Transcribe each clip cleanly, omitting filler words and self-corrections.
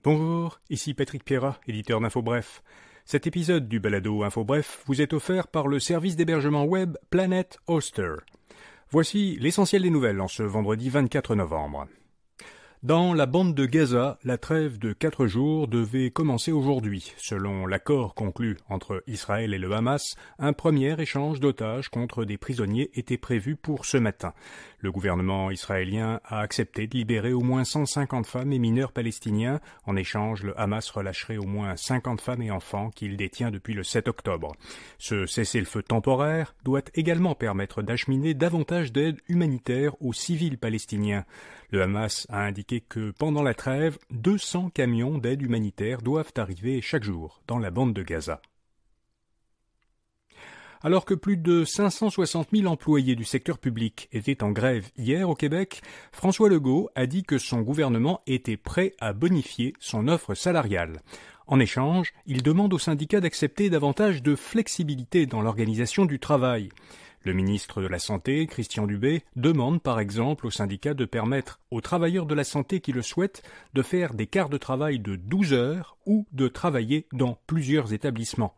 Bonjour, ici Patrick Pierrat, éditeur d'InfoBref. Cet épisode du balado InfoBref vous est offert par le service d'hébergement web Planet Hoster. Voici l'essentiel des nouvelles en ce vendredi 24 novembre. Dans la bande de Gaza, la trêve de 4 jours devait commencer aujourd'hui. Selon l'accord conclu entre Israël et le Hamas, un premier échange d'otages contre des prisonniers était prévu pour ce matin. Le gouvernement israélien a accepté de libérer au moins 150 femmes et mineurs palestiniens. En échange, le Hamas relâcherait au moins 50 femmes et enfants qu'il détient depuis le 7 octobre. Ce cessez-le-feu temporaire doit également permettre d'acheminer davantage d'aide humanitaire aux civils palestiniens. Le Hamas a indiqué que pendant la trêve, 200 camions d'aide humanitaire doivent arriver chaque jour dans la bande de Gaza. Alors que plus de 560 000 employés du secteur public étaient en grève hier au Québec, François Legault a dit que son gouvernement était prêt à bonifier son offre salariale. En échange, il demande aux syndicats d'accepter davantage de flexibilité dans l'organisation du travail. Le ministre de la Santé, Christian Dubé, demande par exemple aux syndicats de permettre aux travailleurs de la santé qui le souhaitent de faire des quarts de travail de 12 heures ou de travailler dans plusieurs établissements.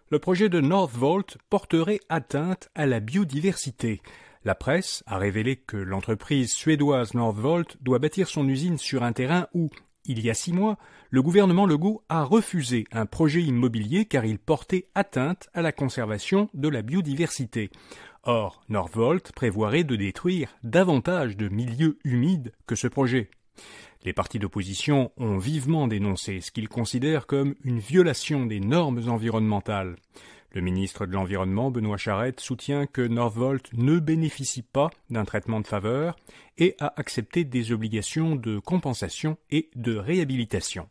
Le projet de Northvolt porterait atteinte à la biodiversité. La presse a révélé que l'entreprise suédoise Northvolt doit bâtir son usine sur un terrain où, il y a 6 mois, le gouvernement Legault a refusé un projet immobilier car il portait atteinte à la conservation de la biodiversité. Or, Northvolt prévoirait de détruire davantage de milieux humides que ce projet. Les partis d'opposition ont vivement dénoncé ce qu'ils considèrent comme une violation des normes environnementales. Le ministre de l'Environnement, Benoît Charette, soutient que Northvolt ne bénéficie pas d'un traitement de faveur et a accepté des obligations de compensation et de réhabilitation.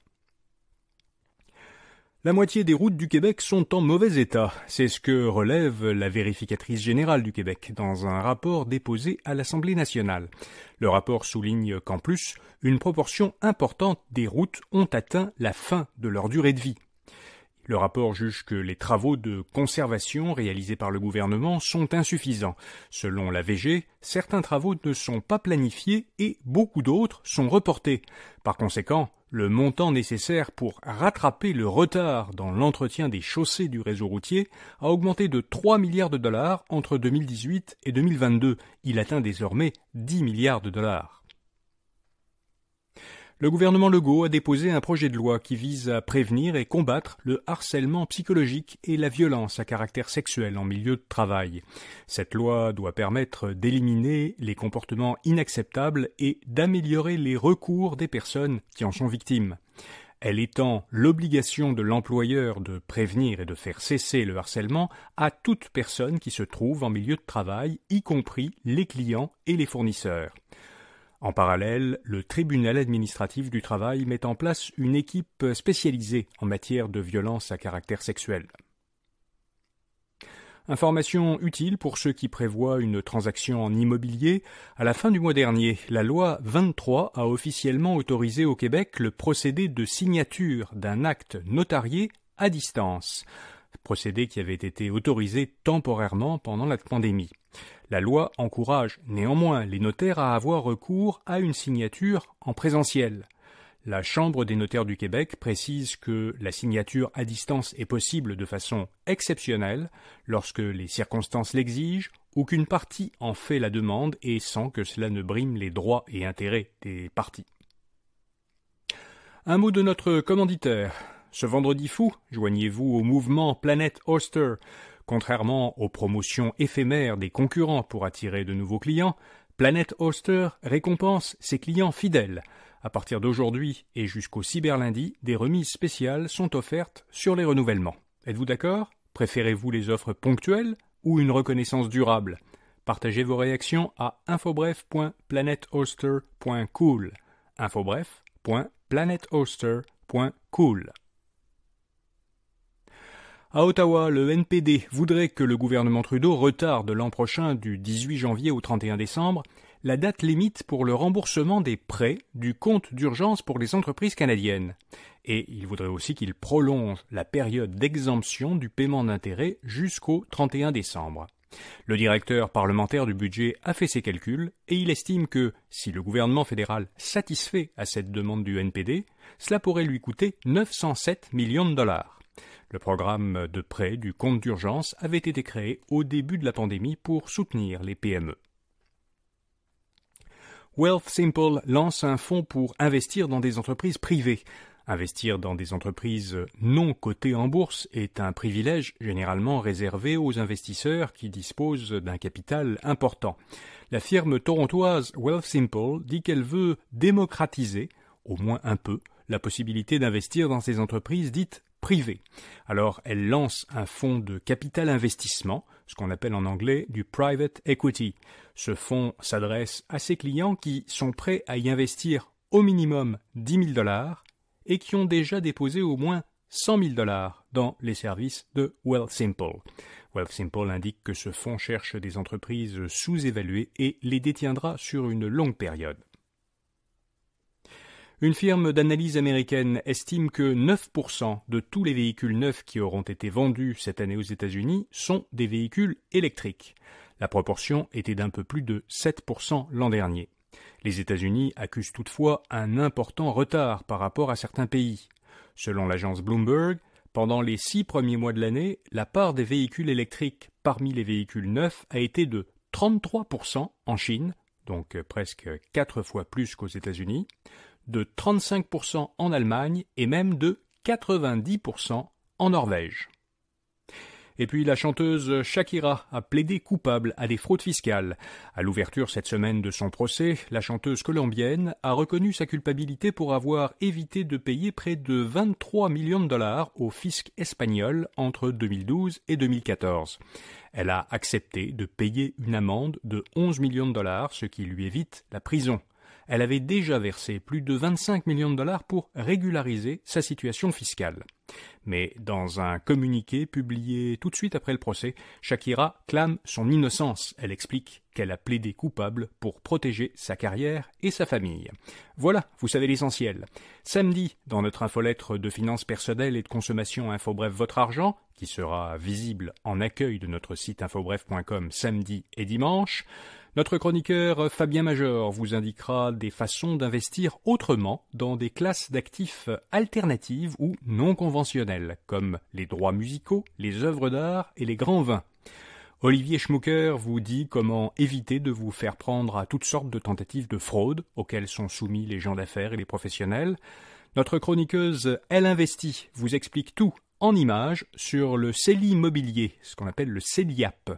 La moitié des routes du Québec sont en mauvais état. C'est ce que relève la vérificatrice générale du Québec dans un rapport déposé à l'Assemblée nationale. Le rapport souligne qu'en plus, une proportion importante des routes ont atteint la fin de leur durée de vie. Le rapport juge que les travaux de conservation réalisés par le gouvernement sont insuffisants. Selon la VG, certains travaux ne sont pas planifiés et beaucoup d'autres sont reportés. Par conséquent, le montant nécessaire pour rattraper le retard dans l'entretien des chaussées du réseau routier a augmenté de 3 milliards de dollars entre 2018 et 2022. Il atteint désormais 10 milliards de dollars. Le gouvernement Legault a déposé un projet de loi qui vise à prévenir et combattre le harcèlement psychologique et la violence à caractère sexuel en milieu de travail. Cette loi doit permettre d'éliminer les comportements inacceptables et d'améliorer les recours des personnes qui en sont victimes. Elle étend l'obligation de l'employeur de prévenir et de faire cesser le harcèlement à toute personne qui se trouve en milieu de travail, y compris les clients et les fournisseurs. En parallèle, le tribunal administratif du travail met en place une équipe spécialisée en matière de violence à caractère sexuel. Information utile pour ceux qui prévoient une transaction en immobilier. À la fin du mois dernier, la loi 23 a officiellement autorisé au Québec le procédé de signature d'un acte notarié à distance. Procédé qui avait été autorisé temporairement pendant la pandémie. La loi encourage néanmoins les notaires à avoir recours à une signature en présentiel. La Chambre des notaires du Québec précise que la signature à distance est possible de façon exceptionnelle lorsque les circonstances l'exigent ou qu'une partie en fait la demande et sans que cela ne brime les droits et intérêts des parties. Un mot de notre commanditaire. Ce vendredi fou, joignez-vous au mouvement Planet Hoster. Contrairement aux promotions éphémères des concurrents pour attirer de nouveaux clients, Planet Hoster récompense ses clients fidèles. À partir d'aujourd'hui et jusqu'au cyberlundi, des remises spéciales sont offertes sur les renouvellements. Êtes-vous d'accord? Préférez-vous les offres ponctuelles ou une reconnaissance durable? Partagez vos réactions à infobref.planethoster.cool. infobref.planethoster.cool. À Ottawa, le NPD voudrait que le gouvernement Trudeau retarde l'an prochain du 18 janvier au 31 décembre la date limite pour le remboursement des prêts du compte d'urgence pour les entreprises canadiennes. Et il voudrait aussi qu'il prolonge la période d'exemption du paiement d'intérêts jusqu'au 31 décembre. Le directeur parlementaire du budget a fait ses calculs et il estime que, si le gouvernement fédéral satisfait à cette demande du NPD, cela pourrait lui coûter 907 millions de dollars. Le programme de prêt du compte d'urgence avait été créé au début de la pandémie pour soutenir les PME. Wealthsimple lance un fonds pour investir dans des entreprises privées. Investir dans des entreprises non cotées en bourse est un privilège généralement réservé aux investisseurs qui disposent d'un capital important. La firme torontoise Wealthsimple dit qu'elle veut démocratiser, au moins un peu, la possibilité d'investir dans ces entreprises dites privées. Alors, elle lance un fonds de capital investissement, ce qu'on appelle en anglais du private equity. Ce fonds s'adresse à ses clients qui sont prêts à y investir au minimum 10 000 $ et qui ont déjà déposé au moins 100 000 $ dans les services de Wealthsimple. Wealthsimple indique que ce fonds cherche des entreprises sous-évaluées et les détiendra sur une longue période. Une firme d'analyse américaine estime que 9% de tous les véhicules neufs qui auront été vendus cette année aux États-Unis sont des véhicules électriques. La proportion était d'un peu plus de 7% l'an dernier. Les États-Unis accusent toutefois un important retard par rapport à certains pays. Selon l'agence Bloomberg, pendant les 6 premiers mois de l'année, la part des véhicules électriques parmi les véhicules neufs a été de 33% en Chine, donc presque 4 fois plus qu'aux États-Unis, de 35% en Allemagne et même de 90% en Norvège. Et puis la chanteuse Shakira a plaidé coupable à des fraudes fiscales. À l'ouverture cette semaine de son procès, la chanteuse colombienne a reconnu sa culpabilité pour avoir évité de payer près de 23 millions de dollars au fisc espagnol entre 2012 et 2014. Elle a accepté de payer une amende de 11 millions de dollars, ce qui lui évite la prison. Elle avait déjà versé plus de 25 millions de dollars pour régulariser sa situation fiscale. Mais dans un communiqué publié tout de suite après le procès, Shakira clame son innocence. Elle explique qu'elle a plaidé coupable pour protéger sa carrière et sa famille. Voilà, vous savez l'essentiel. Samedi, dans notre infolettre de finances personnelles et de consommation InfoBref Votre Argent, qui sera visible en accueil de notre site infobref.com samedi et dimanche, notre chroniqueur Fabien Major vous indiquera des façons d'investir autrement dans des classes d'actifs alternatives ou non conventionnelles, comme les droits musicaux, les œuvres d'art et les grands vins. Olivier Schmucker vous dit comment éviter de vous faire prendre à toutes sortes de tentatives de fraude auxquelles sont soumis les gens d'affaires et les professionnels. Notre chroniqueuse Elle Investit vous explique tout en images sur le CELI immobilier, ce qu'on appelle le CELIAP.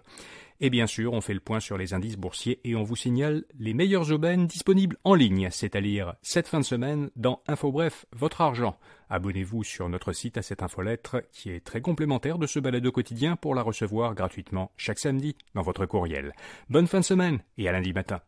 Et bien sûr, on fait le point sur les indices boursiers et on vous signale les meilleures aubaines disponibles en ligne, c'est-à-dire cette fin de semaine dans InfoBref Votre Argent. Abonnez-vous sur notre site à cette infolettre qui est très complémentaire de ce balado quotidien pour la recevoir gratuitement chaque samedi dans votre courriel. Bonne fin de semaine et à lundi matin.